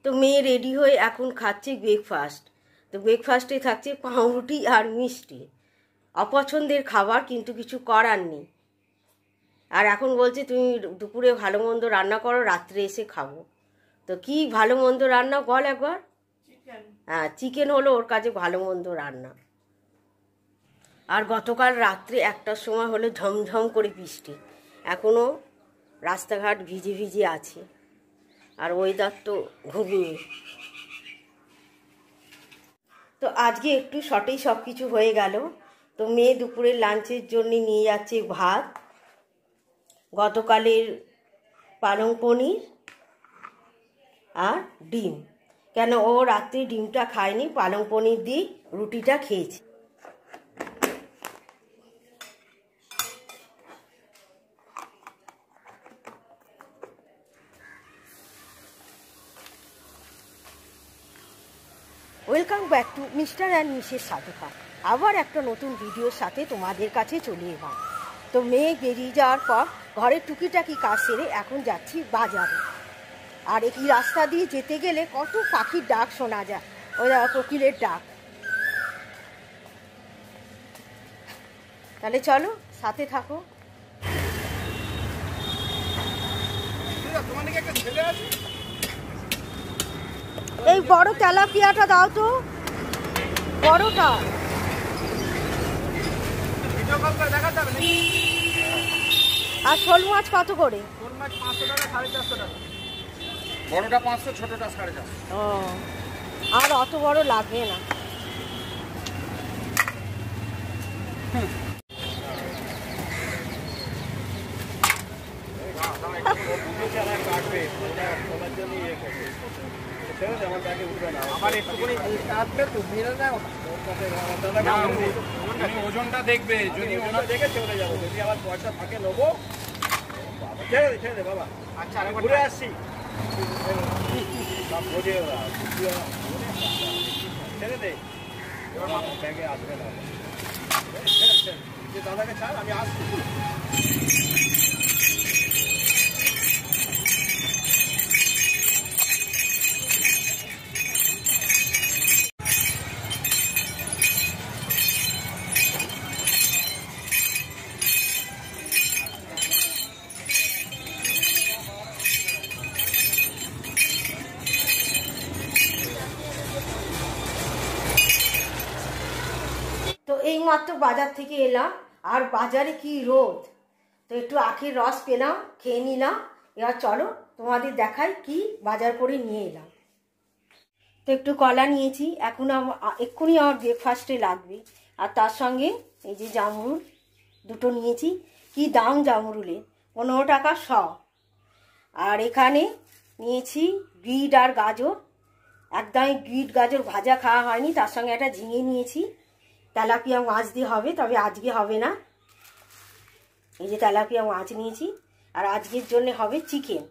তো মেয়ে রেডি হয়ে এখন খাচ্ছে ব্রেকফাস্ট। তো ব্রেকফাস্টে থাকছে পাউরুটি আর মিষ্টি। অপছন্দের খাবার, কিন্তু কিছু করার নেই। আর এখন বলছে তুমি দুপুরে ভালো মন্দ রান্না করো, রাত্রে এসে খাবো। তো কি ভালো মন্দ রান্না বল একবার। হ্যাঁ, চিকেন হলো ওর কাছে ভালো মন্দ রান্না। আর গতকাল রাত্রে 1টার সময় হলো ঝমঝম করে বৃষ্টি, এখনও রাস্তাঘাট ভিজে ভিজে আছে। আর ওয়েদার তো ঘুমিয়ে। তো আজকে একটু শর্টেই সব কিছু হয়ে গেল। তো মেয়ে দুপুরের লাঞ্চের জন্য নিয়ে যাচ্ছে ভাত, গতকালের পালং পনির আর ডিম। কেন ও রাত্রে ডিমটা খায়নি, পালং পনির দিয়ে রুটিটা খেয়েছে। Welcome back to mister and missus Sadhuka. আবার একটা নতুন ভিডিওর সাথে তোমাদের কাছে চলে এলাম। তো মেয়ে বেরিয়ে যাওয়ার পর ঘরের টুকিটাকি কাজ সেরে এখন যাচ্ছি বাজারে। আর এই রাস্তা দিয়ে যেতে গেলে কত পাখির ডাক শোনা যায়, ওই কোকিলের ডাক। তাহলে চলো সাথে থাকো। এই বড় তেলাপিয়াটা দাও তো, বড়টা। আর শোল মাছ কত করে? শোল মাছ 500 টাকা, 450 টাকা। বড়টা 500, ছোটটা 450। ও, আর অত বড় লাগবে না। ওজনটা দেখবে, যদি ওনা দেখে চলে যাবো, যদি আবার পয়সা থাকে নেবো। ছেড়ে দে বাবা। আচ্ছা, ঘুরে আসছি। ছেড়ে দে, ব্যাগে আসবে না। দাদাকে ছাড়, আমি আসছি। তো এইমাত্র বাজার থেকে এলাম, আর বাজারে কি রোদ। তো একটু আখের রস পেলাম, খেয়ে নিলাম। এবার চলো তোমাদের দেখাই কি বাজার করে নিয়ে এলাম। তো একটু কলা নিয়েছি, এখন এক্ষুনি আমার ব্রেকফাস্টে লাগবে। আর তার সঙ্গে এই যে জামরুল দুটো নিয়েছি। কি দাম জামরুলে, 15 টাকা শ। আর এখানে নিয়েছি বিট আর গাজর। একদমই বিট গাজর ভাজা খাওয়া হয়নি, তার সঙ্গে একটা ঝিঙে নিয়েছি। তেলাপিয়া মাছ দিয়ে হবে, তবে আজকে হবে না। এই যে তেলাপিয়া মাছ নিয়েছি, আর আজকের জন্য হবে চিকেন।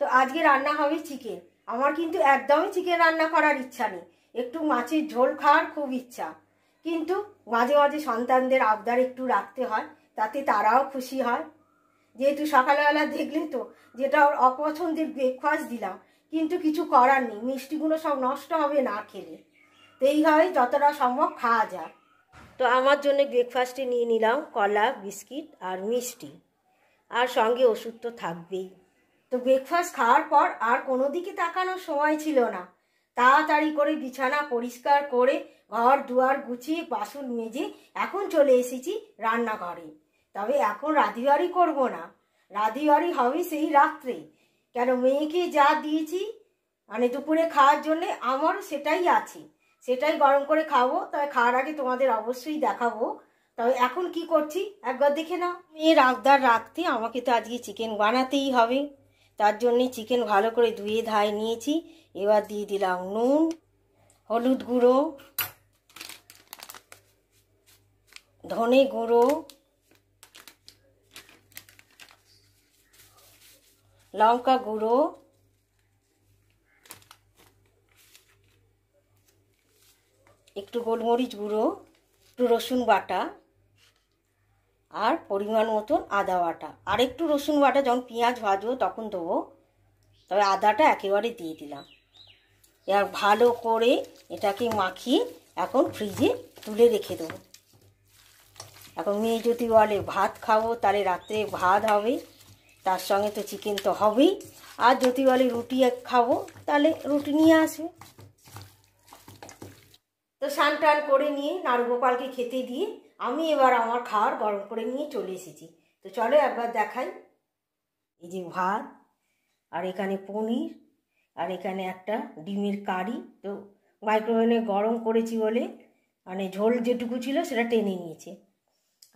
তো আজকে রান্না হবে চিকেন। আমার কিন্তু একদমই চিকেন রান্না করার ইচ্ছা নেই, একটু মাছের ঝোল খাওয়ার খুব ইচ্ছা। কিন্তু মাঝে মাঝে সন্তানদের আবদার একটু রাখতে হয়, তাতে তারাও খুশি হয়। যেহেতু সকালবেলা দেখলে তো যেটা ওর অপছন্দের ব্রেকফাস্ট দিলাম, কিন্তু কিছু করার নেই, মিষ্টিগুলো সব নষ্ট হবে না খেলে। তো এইভাবেই যতটা সম্ভব খাওয়া যায়। তো আমার জন্য ব্রেকফাস্টে নিয়ে নিলাম কলা, বিস্কিট আর মিষ্টি, আর সঙ্গে ওষুধ তো থাকবেই। তো ব্রেকফাস্ট খাওয়ার পর আর কোনো দিকে তাকানোর সময় ছিল না। তাড়াতাড়ি করে বিছানা পরিষ্কার করে ঘর দুয়ার গুছিয়ে বাসন মেজে এখন চলে এসেছি রান্নাঘরে। তবে এখন রাঁধিবাড়ি করব না, রাঁধিবাড়ি হবে সেই রাত্রে। কেন, মেয়েকে যা দিয়েছি মানে দুপুরে খাওয়ার জন্যে, আমারও সেটাই আছে, সেটাই গরম করে খাবো। তবে খাওয়ার আগে তোমাদের অবশ্যই দেখাবো। তবে এখন কি করছি একবার দেখে নাও। মেয়ের আবদার রাখতে আমাকে তো আজকে চিকেন বানাতেই হবে। তার জন্যে চিকেন ভালো করে ধুয়ে ধায় নিয়েছি। এবার দিয়ে দিলাম নুন, হলুদ গুঁড়ো, ধনে গুঁড়ো, লঙ্কা গুঁড়ো, একটু গোলমরিচ গুঁড়ো, একটু রসুন বাটা, আর পরিমাণ মতন আদা বাটা, আর একটু রসুন বাটা যখন পেঁয়াজ ভাজবো তখন দেবো, তবে আদাটা একেবারে দিয়ে দিলাম। এবার ভালো করে এটাকে মাখিয়ে এখন ফ্রিজে তুলে রেখে দেবো। এখন মেয়ে যদি বলে ভাত খাবো, তাহলে রাত্রে ভাত হবে, তার সঙ্গে তো চিকেন তো হবেই। আর যদি বলে রুটি খাবো, তাহলে রুটি নিয়ে আসবে। তো স্নান টান করে নিয়ে নারুগোপালকে খেতে দিয়ে আমি এবার আমার খাবার গরম করে নিয়ে চলে এসেছি। তো চলো একবার দেখাই। এই যে ভাত, আর এখানে পনির, আর এখানে একটা ডিমের কারি। তো মাইক্রোওভেনে গরম করেছি বলে মানে ঝোল যেটুকু ছিল সেটা টেনে নিয়েছে।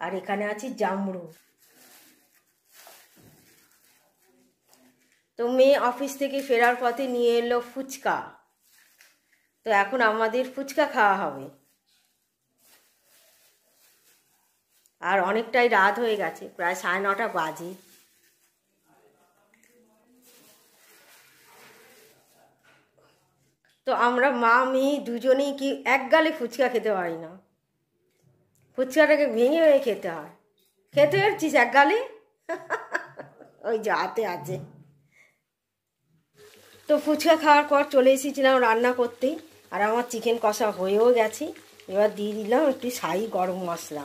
আর এখানে আছে জামরুল। তো মেয়ে অফিস থেকে ফেরার পথে নিয়ে এলো ফুচকা। তো এখন আমাদের ফুচকা খাওয়া হবে। আর অনেকটাই রাত হয়ে গেছে, প্রায় 9:30 বাজে। তো আমরা মা মেয়ে দুজনেই কি এক গালে ফুচকা খেতে পারি না, ফুচকাটাকে ভেঙে ভেঙে খেতে হয়। খেতে পারছিস এক গালে? ওই যে হাতে আছে। তো ফুচকা খাওয়ার পর চলে এসেছিলাম রান্না করতে, আর আমার চিকেন কষা হয়েও গেছে। এবার দিয়ে দিলাম একটু শাহি গরম মশলা।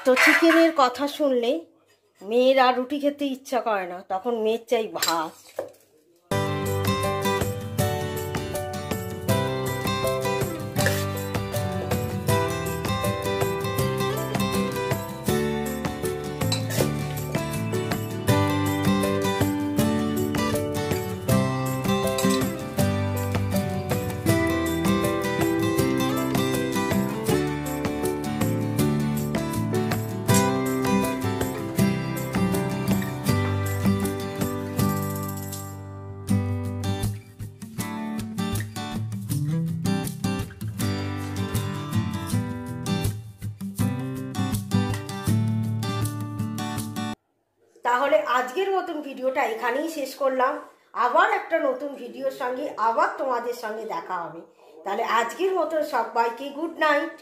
তো চিকেনের কথা শুনলে মেয়ের আর রুটি খেতে ইচ্ছা করে না, তখন মেয়ের চাই ভাত। তাহলে আজকের মতন ভিডিওটা এখানেই শেষ করলাম। আবার একটা নতুন ভিডিওর সঙ্গে আবার তোমাদের সঙ্গে দেখা হবে। তাহলে আজকের মতন সবাইকে গুড নাইট।